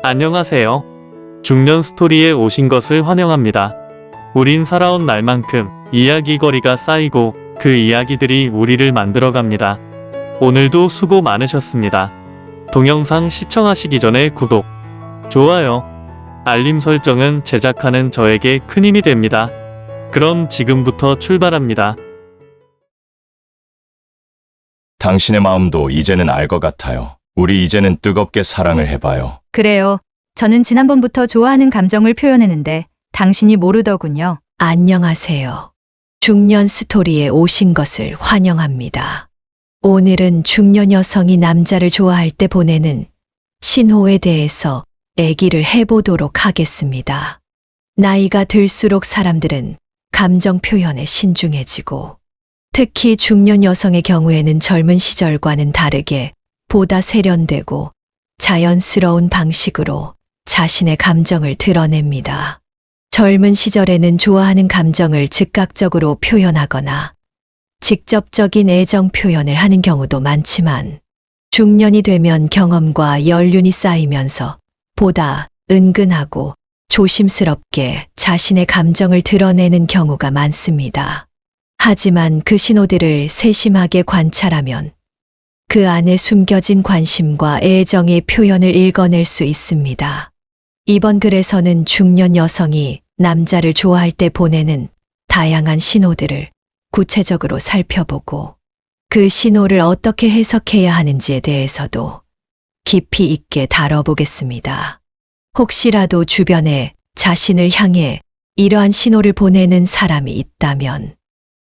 안녕하세요. 중년 스토리에 오신 것을 환영합니다. 우린 살아온 날만큼 이야기거리가 쌓이고 그 이야기들이 우리를 만들어갑니다. 오늘도 수고 많으셨습니다. 동영상 시청하시기 전에 구독, 좋아요, 알림 설정은 제작하는 저에게 큰 힘이 됩니다. 그럼 지금부터 출발합니다. 당신의 마음도 이제는 알 것 같아요. 우리 이제는 뜨겁게 사랑을 해봐요. 그래요. 저는 지난번부터 좋아하는 감정을 표현했는데 당신이 모르더군요. 안녕하세요. 중년 스토리에 오신 것을 환영합니다. 오늘은 중년 여성이 남자를 좋아할 때 보내는 신호에 대해서 얘기를 해보도록 하겠습니다. 나이가 들수록 사람들은 감정 표현에 신중해지고 특히 중년 여성의 경우에는 젊은 시절과는 다르게 보다 세련되고 자연스러운 방식으로 자신의 감정을 드러냅니다. 젊은 시절에는 좋아하는 감정을 즉각적으로 표현하거나 직접적인 애정 표현을 하는 경우도 많지만 중년이 되면 경험과 연륜이 쌓이면서 보다 은근하고 조심스럽게 자신의 감정을 드러내는 경우가 많습니다. 하지만 그 신호들을 세심하게 관찰하면 그 안에 숨겨진 관심과 애정의 표현을 읽어낼 수 있습니다. 이번 글에서는 중년 여성이 남자를 좋아할 때 보내는 다양한 신호들을 구체적으로 살펴보고 그 신호를 어떻게 해석해야 하는지에 대해서도 깊이 있게 다뤄보겠습니다. 혹시라도 주변에 자신을 향해 이러한 신호를 보내는 사람이 있다면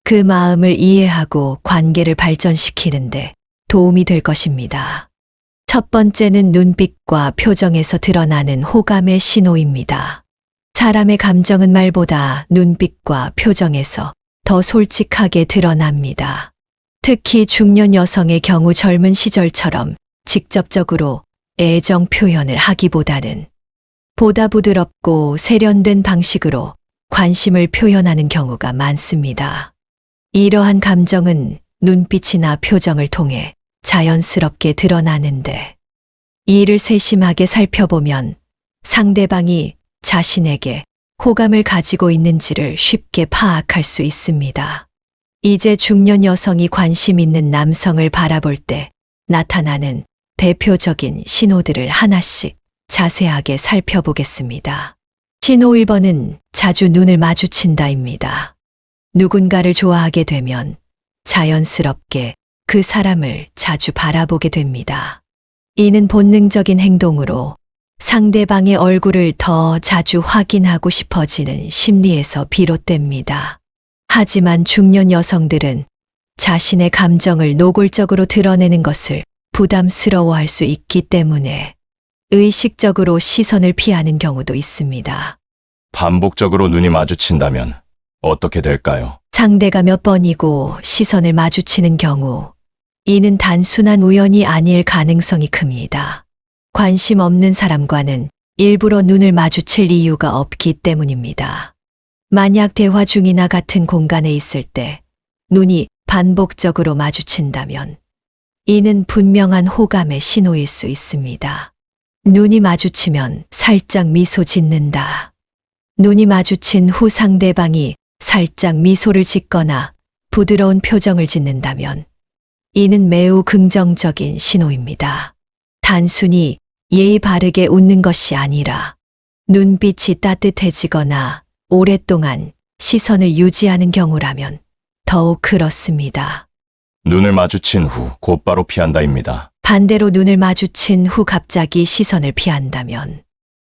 그 마음을 이해하고 관계를 발전시키는데 도움이 될 것입니다. 첫 번째는 눈빛과 표정에서 드러나는 호감의 신호입니다. 사람의 감정은 말보다 눈빛과 표정에서 더 솔직하게 드러납니다. 특히 중년 여성의 경우 젊은 시절처럼 직접적으로 애정 표현을 하기보다는 보다 부드럽고 세련된 방식으로 관심을 표현하는 경우가 많습니다. 이러한 감정은 눈빛이나 표정을 통해 자연스럽게 드러나는데 이를 세심하게 살펴보면 상대방이 자신에게 호감을 가지고 있는지를 쉽게 파악할 수 있습니다. 이제 중년 여성이 관심 있는 남성을 바라볼 때 나타나는 대표적인 신호들을 하나씩 자세하게 살펴보겠습니다. 신호 1번은 자주 눈을 마주친다입니다. 누군가를 좋아하게 되면 자연스럽게 그 사람을 자주 바라보게 됩니다. 이는 본능적인 행동으로 상대방의 얼굴을 더 자주 확인하고 싶어지는 심리에서 비롯됩니다. 하지만 중년 여성들은 자신의 감정을 노골적으로 드러내는 것을 부담스러워할 수 있기 때문에 의식적으로 시선을 피하는 경우도 있습니다. 반복적으로 눈이 마주친다면 어떻게 될까요? 상대가 몇 번이고 시선을 마주치는 경우 이는 단순한 우연이 아닐 가능성이 큽니다. 관심 없는 사람과는 일부러 눈을 마주칠 이유가 없기 때문입니다. 만약 대화 중이나 같은 공간에 있을 때 눈이 반복적으로 마주친다면 이는 분명한 호감의 신호일 수 있습니다. 눈이 마주치면 살짝 미소 짓는다. 눈이 마주친 후 상대방이 살짝 미소를 짓거나 부드러운 표정을 짓는다면 이는 매우 긍정적인 신호입니다. 단순히 예의 바르게 웃는 것이 아니라 눈빛이 따뜻해지거나 오랫동안 시선을 유지하는 경우라면 더욱 그렇습니다. 눈을 마주친 후 곧바로 피한다입니다. 반대로 눈을 마주친 후 갑자기 시선을 피한다면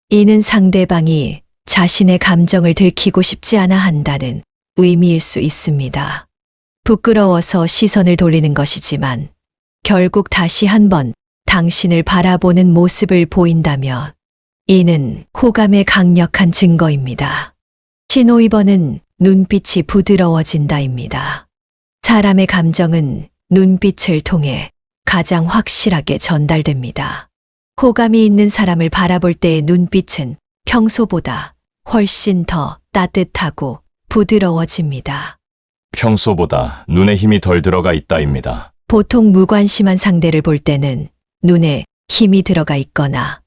이는 상대방이 자신의 감정을 들키고 싶지 않아 한다는 의미일 수 있습니다. 부끄러워서 시선을 돌리는 것이지만 결국 다시 한번 당신을 바라보는 모습을 보인다면 이는 호감의 강력한 증거입니다. 신호 2번은 눈빛이 부드러워진다입니다. 사람의 감정은 눈빛을 통해 가장 확실하게 전달됩니다. 호감이 있는 사람을 바라볼 때의 눈빛은 평소보다 훨씬 더 따뜻하고 부드러워집니다. 평소보다 눈에 힘이 덜 들어가 있다입니다. 보통 무관심한 상대를 볼 때는 눈에 힘이 들어가 있거나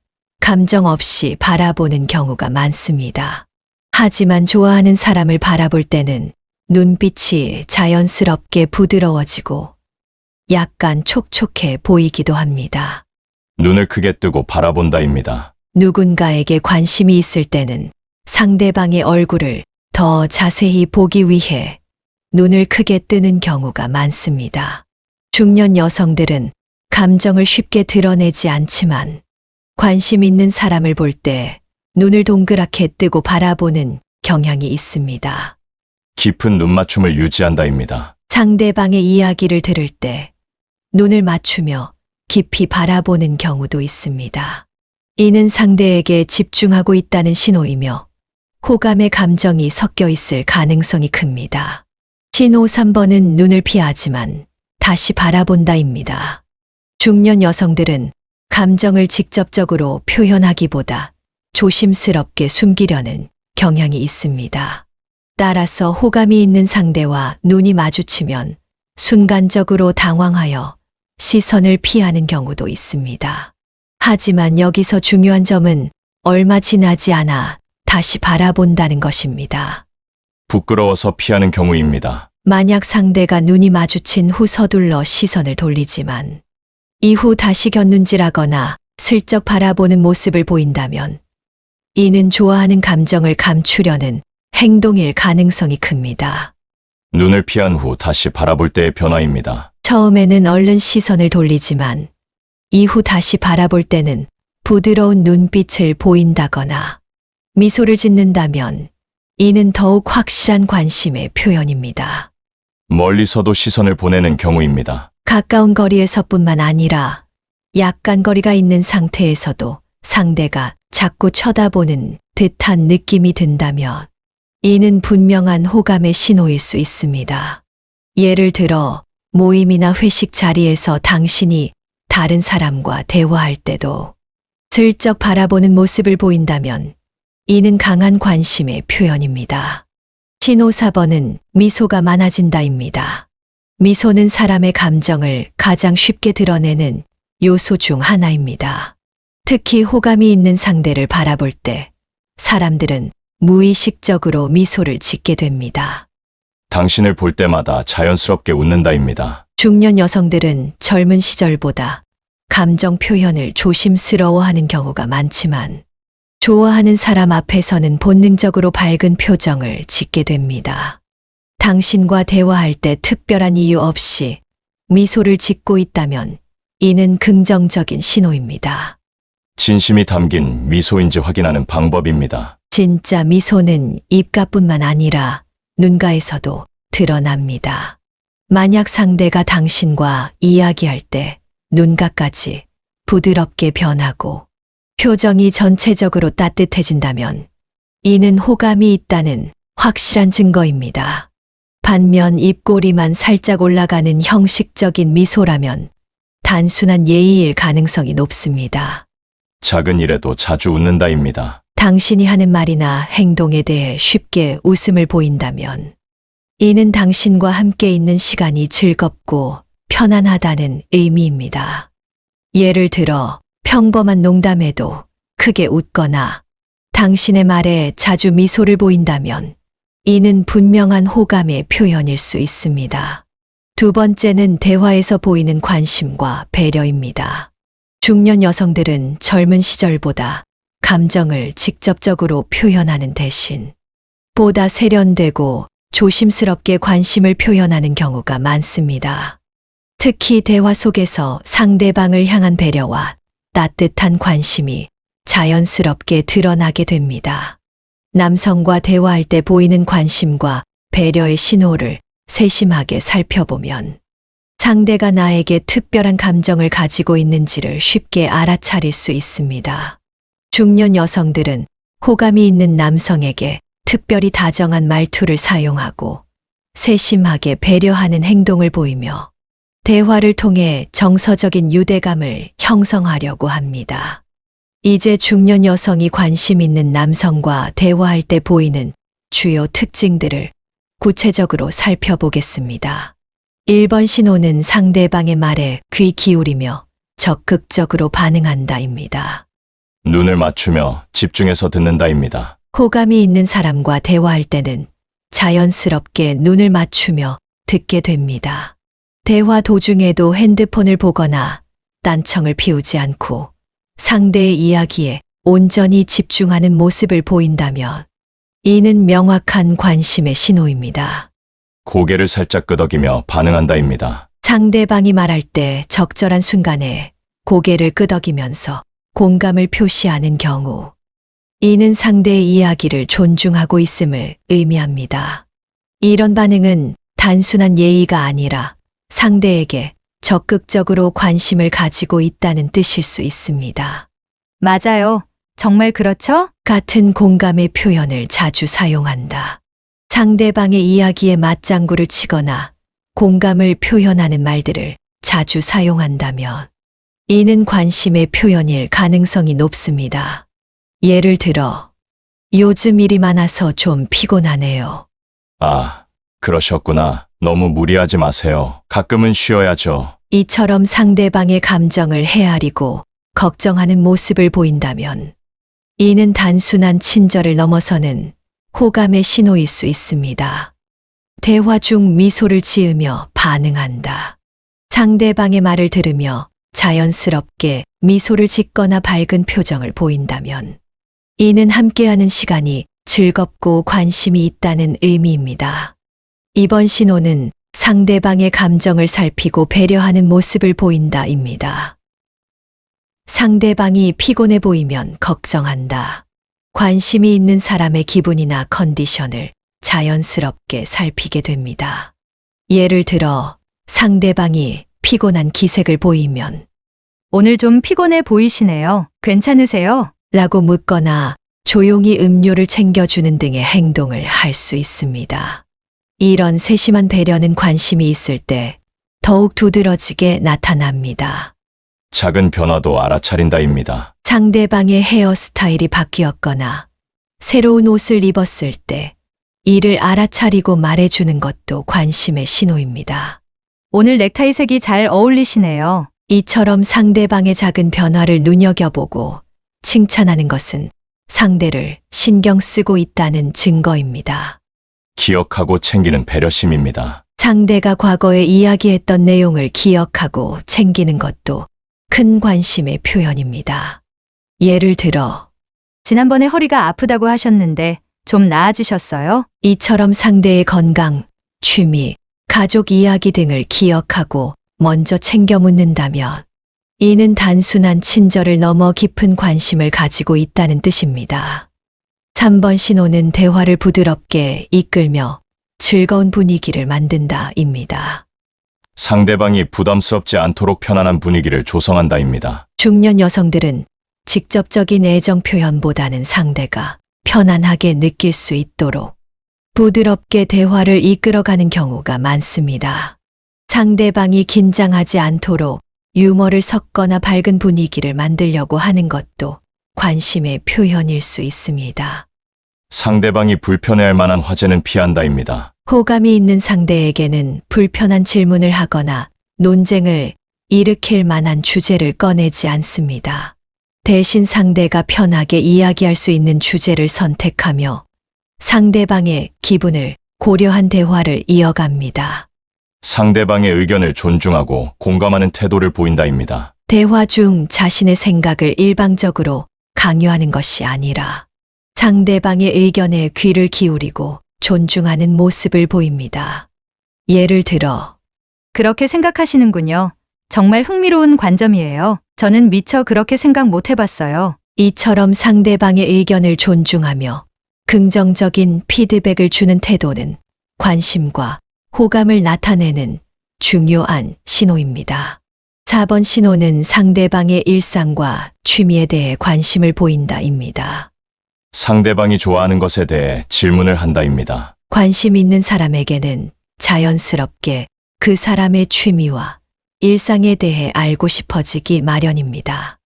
감정 없이 바라보는 경우가 많습니다. 하지만 좋아하는 사람을 바라볼 때는 눈빛이 자연스럽게 부드러워지고 약간 촉촉해 보이기도 합니다. 눈을 크게 뜨고 바라본다입니다. 누군가에게 관심이 있을 때는 상대방의 얼굴을 더 자세히 보기 위해 눈을 크게 뜨는 경우가 많습니다. 중년 여성들은 감정을 쉽게 드러내지 않지만 관심 있는 사람을 볼 때 눈을 동그랗게 뜨고 바라보는 경향이 있습니다. 깊은 눈맞춤을 유지한다입니다. 상대방의 이야기를 들을 때 눈을 맞추며 깊이 바라보는 경우도 있습니다. 이는 상대에게 집중하고 있다는 신호이며 호감의 감정이 섞여 있을 가능성이 큽니다. 신호 3번은 눈을 피하지만 다시 바라본다입니다. 중년 여성들은 감정을 직접적으로 표현하기보다 조심스럽게 숨기려는 경향이 있습니다. 따라서 호감이 있는 상대와 눈이 마주치면 순간적으로 당황하여 시선을 피하는 경우도 있습니다. 하지만 여기서 중요한 점은 얼마 지나지 않아 다시 바라본다는 것입니다. 부끄러워서 피하는 경우입니다. 만약 상대가 눈이 마주친 후 서둘러 시선을 돌리지만 이후 다시 곁눈질하거나 슬쩍 바라보는 모습을 보인다면 이는 좋아하는 감정을 감추려는 행동일 가능성이 큽니다. 눈을 피한 후 다시 바라볼 때의 변화입니다. 처음에는 얼른 시선을 돌리지만 이후 다시 바라볼 때는 부드러운 눈빛을 보인다거나 미소를 짓는다면 이는 더욱 확실한 관심의 표현입니다. 멀리서도 시선을 보내는 경우입니다. 가까운 거리에서뿐만 아니라 약간 거리가 있는 상태에서도 상대가 자꾸 쳐다보는 듯한 느낌이 든다면 이는 분명한 호감의 신호일 수 있습니다. 예를 들어 모임이나 회식 자리에서 당신이 다른 사람과 대화할 때도 슬쩍 바라보는 모습을 보인다면 이는 강한 관심의 표현입니다. 신호 4번은 미소가 많아진다입니다. 미소는 사람의 감정을 가장 쉽게 드러내는 요소 중 하나입니다. 특히 호감이 있는 상대를 바라볼 때 사람들은 무의식적으로 미소를 짓게 됩니다. 당신을 볼 때마다 자연스럽게 웃는다입니다. 중년 여성들은 젊은 시절보다 감정 표현을 조심스러워하는 경우가 많지만 좋아하는 사람 앞에서는 본능적으로 밝은 표정을 짓게 됩니다. 당신과 대화할 때 특별한 이유 없이 미소를 짓고 있다면 이는 긍정적인 신호입니다. 진심이 담긴 미소인지 확인하는 방법입니다. 진짜 미소는 입가뿐만 아니라 눈가에서도 드러납니다. 만약 상대가 당신과 이야기할 때 눈가까지 부드럽게 변하고 표정이 전체적으로 따뜻해진다면 이는 호감이 있다는 확실한 증거입니다. 반면 입꼬리만 살짝 올라가는 형식적인 미소라면 단순한 예의일 가능성이 높습니다. 작은 일에도 자주 웃는다입니다. 당신이 하는 말이나 행동에 대해 쉽게 웃음을 보인다면 이는 당신과 함께 있는 시간이 즐겁고 편안하다는 의미입니다. 예를 들어 평범한 농담에도 크게 웃거나 당신의 말에 자주 미소를 보인다면 이는 분명한 호감의 표현일 수 있습니다. 두 번째는 대화에서 보이는 관심과 배려입니다. 중년 여성들은 젊은 시절보다 감정을 직접적으로 표현하는 대신 보다 세련되고 조심스럽게 관심을 표현하는 경우가 많습니다. 특히 대화 속에서 상대방을 향한 배려와 따뜻한 관심이 자연스럽게 드러나게 됩니다. 남성과 대화할 때 보이는 관심과 배려의 신호를 세심하게 살펴보면 상대가 나에게 특별한 감정을 가지고 있는지를 쉽게 알아차릴 수 있습니다. 중년 여성들은 호감이 있는 남성에게 특별히 다정한 말투를 사용하고 세심하게 배려하는 행동을 보이며 대화를 통해 정서적인 유대감을 형성하려고 합니다. 이제 중년 여성이 관심 있는 남성과 대화할 때 보이는 주요 특징들을 구체적으로 살펴보겠습니다. 1번 신호는 상대방의 말에 귀 기울이며 적극적으로 반응한다입니다. 눈을 맞추며 집중해서 듣는다입니다. 호감이 있는 사람과 대화할 때는 자연스럽게 눈을 맞추며 듣게 됩니다. 대화 도중에도 핸드폰을 보거나 딴청을 피우지 않고 상대의 이야기에 온전히 집중하는 모습을 보인다면 이는 명확한 관심의 신호입니다. 고개를 살짝 끄덕이며 반응한다입니다. 상대방이 말할 때 적절한 순간에 고개를 끄덕이면서 공감을 표시하는 경우, 이는 상대의 이야기를 존중하고 있음을 의미합니다. 이런 반응은 단순한 예의가 아니라 상대에게 적극적으로 관심을 가지고 있다는 뜻일 수 있습니다. 맞아요. 정말 그렇죠? 같은 공감의 표현을 자주 사용한다. 상대방의 이야기에 맞장구를 치거나 공감을 표현하는 말들을 자주 사용한다면 이는 관심의 표현일 가능성이 높습니다. 예를 들어, 요즘 일이 많아서 좀 피곤하네요. 아, 그러셨구나. 너무 무리하지 마세요. 가끔은 쉬어야죠. 이처럼 상대방의 감정을 헤아리고 걱정하는 모습을 보인다면 이는 단순한 친절을 넘어서는 호감의 신호일 수 있습니다. 대화 중 미소를 지으며 반응한다. 상대방의 말을 들으며 자연스럽게 미소를 짓거나 밝은 표정을 보인다면 이는 함께하는 시간이 즐겁고 관심이 있다는 의미입니다. 이번 신호는 상대방의 감정을 살피고 배려하는 모습을 보인다입니다. 상대방이 피곤해 보이면 걱정한다. 관심이 있는 사람의 기분이나 컨디션을 자연스럽게 살피게 됩니다. 예를 들어 상대방이 피곤한 기색을 보이면 오늘 좀 피곤해 보이시네요. 괜찮으세요? 라고 묻거나 조용히 음료를 챙겨주는 등의 행동을 할 수 있습니다. 이런 세심한 배려는 관심이 있을 때 더욱 두드러지게 나타납니다. 작은 변화도 알아차린다입니다. 상대방의 헤어스타일이 바뀌었거나 새로운 옷을 입었을 때 이를 알아차리고 말해주는 것도 관심의 신호입니다. 오늘 넥타이 색이 잘 어울리시네요. 이처럼 상대방의 작은 변화를 눈여겨보고 칭찬하는 것은 상대를 신경 쓰고 있다는 증거입니다. 기억하고 챙기는 배려심입니다. 상대가 과거에 이야기했던 내용을 기억하고 챙기는 것도 큰 관심의 표현입니다. 예를 들어, 지난번에 허리가 아프다고 하셨는데 좀 나아지셨어요? 이처럼 상대의 건강, 취미, 가족 이야기 등을 기억하고 먼저 챙겨 묻는다면 이는 단순한 친절을 넘어 깊은 관심을 가지고 있다는 뜻입니다. 3번 신호는 대화를 부드럽게 이끌며 즐거운 분위기를 만든다입니다. 상대방이 부담스럽지 않도록 편안한 분위기를 조성한다입니다. 중년 여성들은 직접적인 애정 표현보다는 상대가 편안하게 느낄 수 있도록 부드럽게 대화를 이끌어가는 경우가 많습니다. 상대방이 긴장하지 않도록 유머를 섞거나 밝은 분위기를 만들려고 하는 것도 관심의 표현일 수 있습니다. 상대방이 불편해할 만한 화제는 피한다입니다. 호감이 있는 상대에게는 불편한 질문을 하거나 논쟁을 일으킬 만한 주제를 꺼내지 않습니다. 대신 상대가 편하게 이야기할 수 있는 주제를 선택하며 상대방의 기분을 고려한 대화를 이어갑니다. 상대방의 의견을 존중하고 공감하는 태도를 보인다입니다. 대화 중 자신의 생각을 일방적으로 강요하는 것이 아니라 상대방의 의견에 귀를 기울이고 존중하는 모습을 보입니다. 예를 들어, 그렇게 생각하시는군요. 정말 흥미로운 관점이에요. 저는 미처 그렇게 생각 못 해봤어요. 이처럼 상대방의 의견을 존중하며 긍정적인 피드백을 주는 태도는 관심과 호감을 나타내는 중요한 신호입니다. 4번 신호는 상대방의 일상과 취미에 대해 관심을 보인다입니다. 상대방이 좋아하는 것에 대해 질문을 한다입니다. 관심 있는 사람에게는 자연스럽게 그 사람의 취미와 일상에 대해 알고 싶어지기 마련입니다.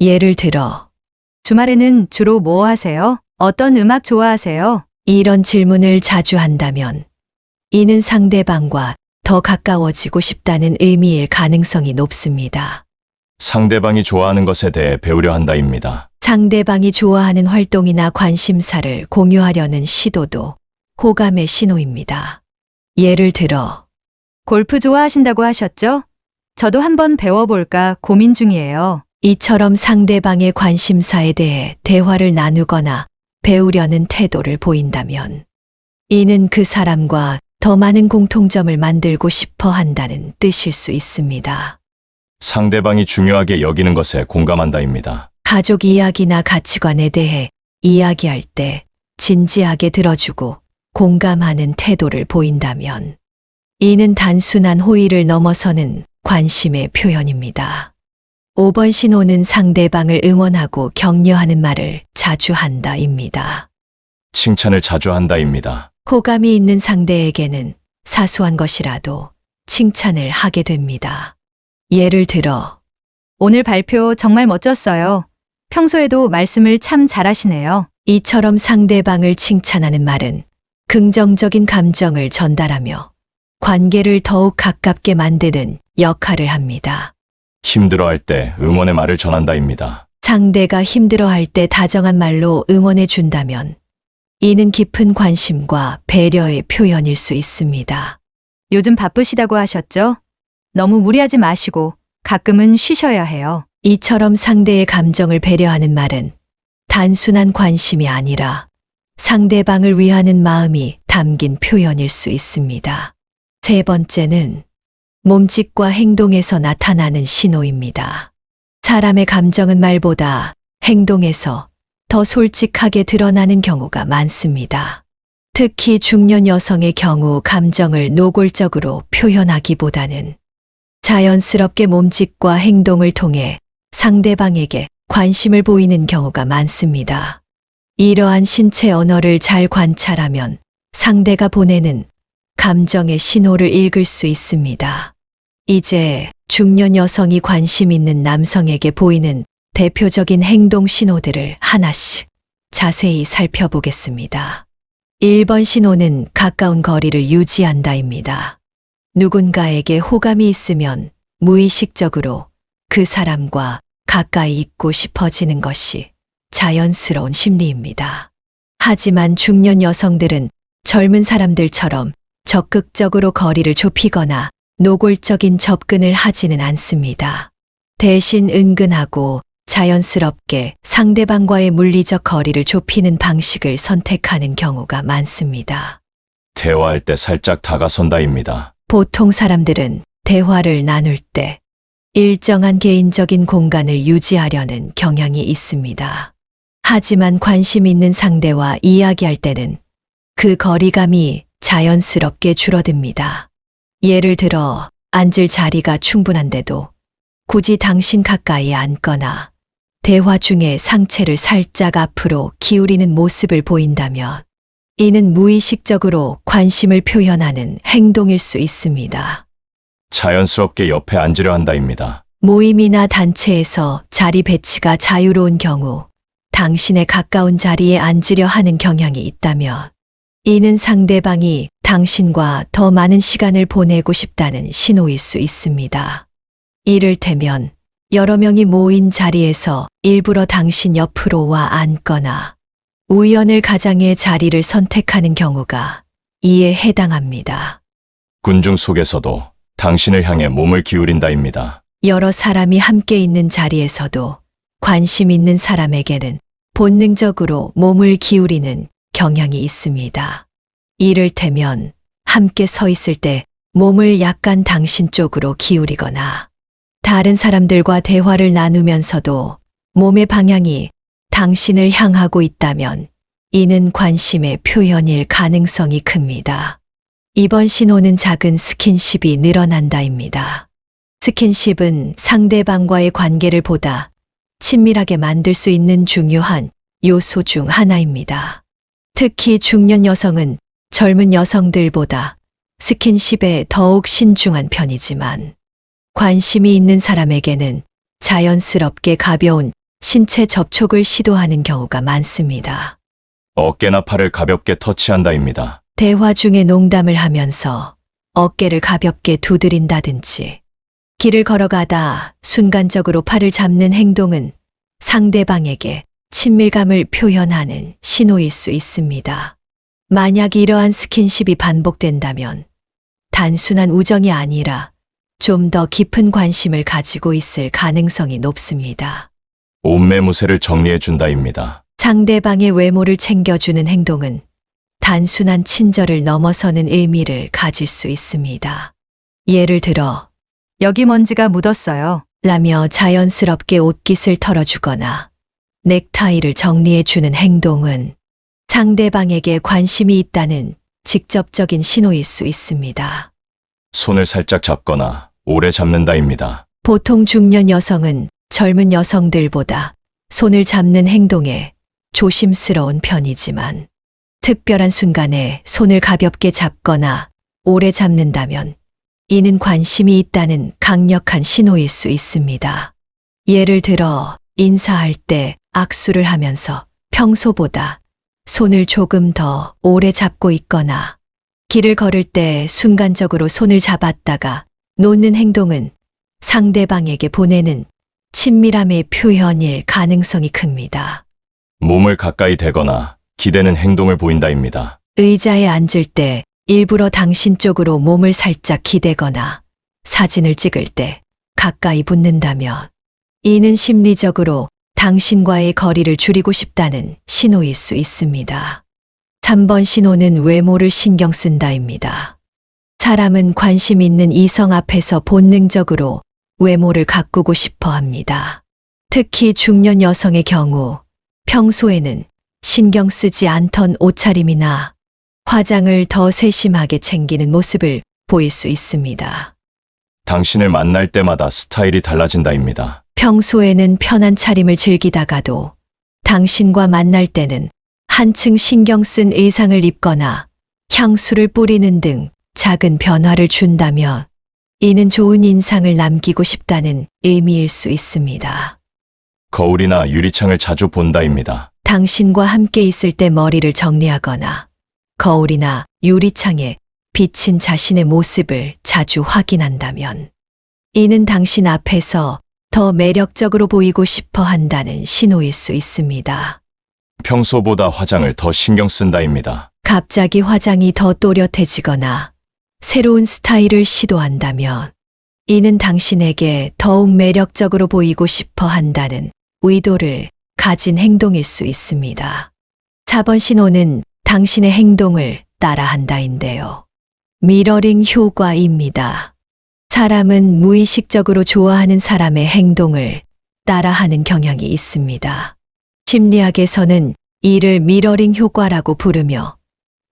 예를 들어, 주말에는 주로 뭐 하세요? 어떤 음악 좋아하세요? 이런 질문을 자주 한다면 이는 상대방과 더 가까워지고 싶다는 의미일 가능성이 높습니다. 상대방이 좋아하는 것에 대해 배우려 한다입니다. 상대방이 좋아하는 활동이나 관심사를 공유하려는 시도도 호감의 신호입니다. 예를 들어, 골프 좋아하신다고 하셨죠? 저도 한번 배워볼까 고민 중이에요. 이처럼 상대방의 관심사에 대해 대화를 나누거나 배우려는 태도를 보인다면, 이는 그 사람과 더 많은 공통점을 만들고 싶어 한다는 뜻일 수 있습니다. 상대방이 중요하게 여기는 것에 공감한다입니다. 가족 이야기나 가치관에 대해 이야기할 때 진지하게 들어주고 공감하는 태도를 보인다면, 이는 단순한 호의를 넘어서는 관심의 표현입니다. 5번 신호는 상대방을 응원하고 격려하는 말을 자주 한다입니다. 칭찬을 자주 한다입니다. 호감이 있는 상대에게는 사소한 것이라도 칭찬을 하게 됩니다. 예를 들어, 오늘 발표 정말 멋졌어요. 평소에도 말씀을 참 잘하시네요. 이처럼 상대방을 칭찬하는 말은 긍정적인 감정을 전달하며 관계를 더욱 가깝게 만드는 역할을 합니다. 힘들어할 때 응원의 말을 전한다입니다. 상대가 힘들어할 때 다정한 말로 응원해 준다면 이는 깊은 관심과 배려의 표현일 수 있습니다. 요즘 바쁘시다고 하셨죠? 너무 무리하지 마시고 가끔은 쉬셔야 해요. 이처럼 상대의 감정을 배려하는 말은 단순한 관심이 아니라 상대방을 위하는 마음이 담긴 표현일 수 있습니다. 세 번째는 몸짓과 행동에서 나타나는 신호입니다. 사람의 감정은 말보다 행동에서 더 솔직하게 드러나는 경우가 많습니다. 특히 중년 여성의 경우 감정을 노골적으로 표현하기보다는 자연스럽게 몸짓과 행동을 통해 상대방에게 관심을 보이는 경우가 많습니다. 이러한 신체 언어를 잘 관찰하면 상대가 보내는 감정의 신호를 읽을 수 있습니다. 이제 중년 여성이 관심 있는 남성에게 보이는 대표적인 행동 신호들을 하나씩 자세히 살펴보겠습니다. 1번 신호는 가까운 거리를 유지한다입니다. 누군가에게 호감이 있으면 무의식적으로 그 사람과 가까이 있고 싶어지는 것이 자연스러운 심리입니다. 하지만 중년 여성들은 젊은 사람들처럼 적극적으로 거리를 좁히거나 노골적인 접근을 하지는 않습니다. 대신 은근하고 자연스럽게 상대방과의 물리적 거리를 좁히는 방식을 선택하는 경우가 많습니다. 대화할 때 살짝 다가선다입니다. 보통 사람들은 대화를 나눌 때 일정한 개인적인 공간을 유지하려는 경향이 있습니다. 하지만 관심 있는 상대와 이야기할 때는 그 거리감이 자연스럽게 줄어듭니다. 예를 들어 앉을 자리가 충분한데도 굳이 당신 가까이 앉거나 대화 중에 상체를 살짝 앞으로 기울이는 모습을 보인다면 이는 무의식적으로 관심을 표현하는 행동일 수 있습니다. 자연스럽게 옆에 앉으려 한다입니다. 모임이나 단체에서 자리 배치가 자유로운 경우 당신의 가까운 자리에 앉으려 하는 경향이 있다면 이는 상대방이 당신과 더 많은 시간을 보내고 싶다는 신호일 수 있습니다. 이를테면 여러 명이 모인 자리에서 일부러 당신 옆으로 와 앉거나 우연을 가장해 자리를 선택하는 경우가 이에 해당합니다. 군중 속에서도 당신을 향해 몸을 기울인다입니다. 여러 사람이 함께 있는 자리에서도 관심 있는 사람에게는 본능적으로 몸을 기울이는 경향이 있습니다. 이를테면 함께 서 있을 때 몸을 약간 당신 쪽으로 기울이거나 다른 사람들과 대화를 나누면서도 몸의 방향이 당신을 향하고 있다면 이는 관심의 표현일 가능성이 큽니다. 이번 신호는 작은 스킨십이 늘어난다입니다. 스킨십은 상대방과의 관계를 보다 친밀하게 만들 수 있는 중요한 요소 중 하나입니다. 특히 중년 여성은 젊은 여성들보다 스킨십에 더욱 신중한 편이지만 관심이 있는 사람에게는 자연스럽게 가벼운 신체 접촉을 시도하는 경우가 많습니다. 어깨나 팔을 가볍게 터치한다입니다. 대화 중에 농담을 하면서 어깨를 가볍게 두드린다든지 길을 걸어가다 순간적으로 팔을 잡는 행동은 상대방에게 친밀감을 표현하는 신호일 수 있습니다. 만약 이러한 스킨십이 반복된다면 단순한 우정이 아니라 좀 더 깊은 관심을 가지고 있을 가능성이 높습니다. 옷매무새를 정리해 준다입니다. 상대방의 외모를 챙겨주는 행동은 단순한 친절을 넘어서는 의미를 가질 수 있습니다. 예를 들어, 여기 먼지가 묻었어요. 라며 자연스럽게 옷깃을 털어주거나 넥타이를 정리해주는 행동은 상대방에게 관심이 있다는 직접적인 신호일 수 있습니다. 손을 살짝 잡거나 오래 잡는다입니다. 보통 중년 여성은 젊은 여성들보다 손을 잡는 행동에 조심스러운 편이지만 특별한 순간에 손을 가볍게 잡거나 오래 잡는다면 이는 관심이 있다는 강력한 신호일 수 있습니다. 예를 들어 인사할 때 악수를 하면서 평소보다 손을 조금 더 오래 잡고 있거나 길을 걸을 때 순간적으로 손을 잡았다가 놓는 행동은 상대방에게 보내는 친밀함의 표현일 가능성이 큽니다. 몸을 가까이 대거나 기대는 행동을 보인다입니다. 의자에 앉을 때 일부러 당신 쪽으로 몸을 살짝 기대거나 사진을 찍을 때 가까이 붙는다면 이는 심리적으로 당신과의 거리를 줄이고 싶다는 신호일 수 있습니다. 3번 신호는 외모를 신경 쓴다입니다. 사람은 관심 있는 이성 앞에서 본능적으로 외모를 가꾸고 싶어 합니다. 특히 중년 여성의 경우 평소에는 신경 쓰지 않던 옷차림이나 화장을 더 세심하게 챙기는 모습을 보일 수 있습니다. 당신을 만날 때마다 스타일이 달라진다입니다. 평소에는 편한 차림을 즐기다가도 당신과 만날 때는 한층 신경 쓴 의상을 입거나 향수를 뿌리는 등 작은 변화를 준다면 이는 좋은 인상을 남기고 싶다는 의미일 수 있습니다. 거울이나 유리창을 자주 본다입니다. 당신과 함께 있을 때 머리를 정리하거나 거울이나 유리창에 비친 자신의 모습을 자주 확인한다면 이는 당신 앞에서 더 매력적으로 보이고 싶어 한다는 신호일 수 있습니다. 평소보다 화장을 더 신경 쓴다입니다. 갑자기 화장이 더 또렷해지거나 새로운 스타일을 시도한다면 이는 당신에게 더욱 매력적으로 보이고 싶어 한다는 의도를 가진 행동일 수 있습니다. 4번 신호는 당신의 행동을 따라한다인데요. 미러링 효과입니다. 사람은 무의식적으로 좋아하는 사람의 행동을 따라하는 경향이 있습니다. 심리학에서는 이를 미러링 효과라고 부르며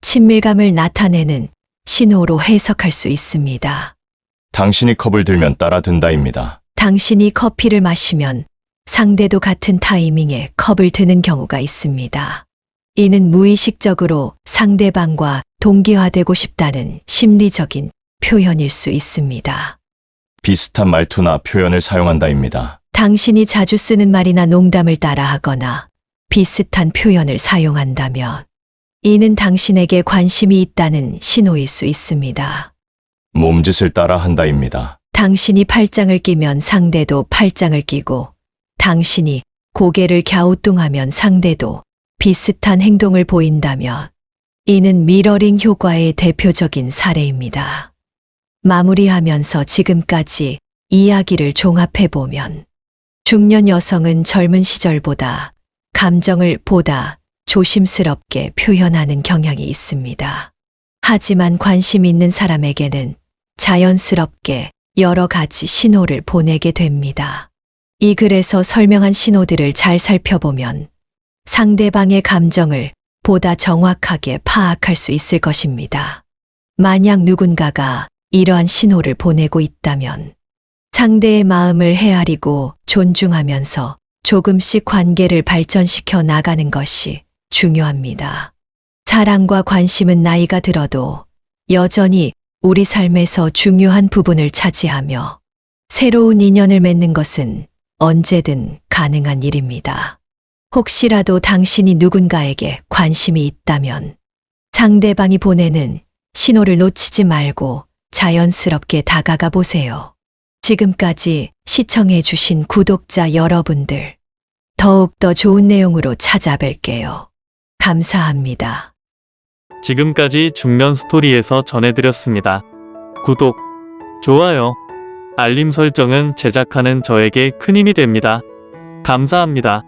친밀감을 나타내는 신호로 해석할 수 있습니다. 당신이 컵을 들면 따라 든다입니다. 당신이 커피를 마시면 상대도 같은 타이밍에 컵을 드는 경우가 있습니다. 이는 무의식적으로 상대방과 동기화되고 싶다는 심리적인 표현일 수 있습니다. 비슷한 말투나 표현을 사용한다입니다. 당신이 자주 쓰는 말이나 농담을 따라하거나 비슷한 표현을 사용한다면 이는 당신에게 관심이 있다는 신호일 수 있습니다. 몸짓을 따라한다입니다. 당신이 팔짱을 끼면 상대도 팔짱을 끼고 당신이 고개를 갸우뚱하면 상대도 비슷한 행동을 보인다면 이는 미러링 효과의 대표적인 사례입니다. 마무리하면서 지금까지 이야기를 종합해보면 중년 여성은 젊은 시절보다 감정을 보다 조심스럽게 표현하는 경향이 있습니다. 하지만 관심 있는 사람에게는 자연스럽게 여러 가지 신호를 보내게 됩니다. 이 글에서 설명한 신호들을 잘 살펴보면 상대방의 감정을 보다 정확하게 파악할 수 있을 것입니다. 만약 누군가가 이러한 신호를 보내고 있다면 상대의 마음을 헤아리고 존중하면서 조금씩 관계를 발전시켜 나가는 것이 중요합니다. 사랑과 관심은 나이가 들어도 여전히 우리 삶에서 중요한 부분을 차지하며 새로운 인연을 맺는 것은 언제든 가능한 일입니다. 혹시라도 당신이 누군가에게 관심이 있다면 상대방이 보내는 신호를 놓치지 말고 자연스럽게 다가가 보세요. 지금까지 시청해주신 구독자 여러분들, 더욱더 좋은 내용으로 찾아뵐게요. 감사합니다. 지금까지 중년 스토리에서 전해드렸습니다. 구독, 좋아요, 알림 설정은 제작하는 저에게 큰 힘이 됩니다. 감사합니다.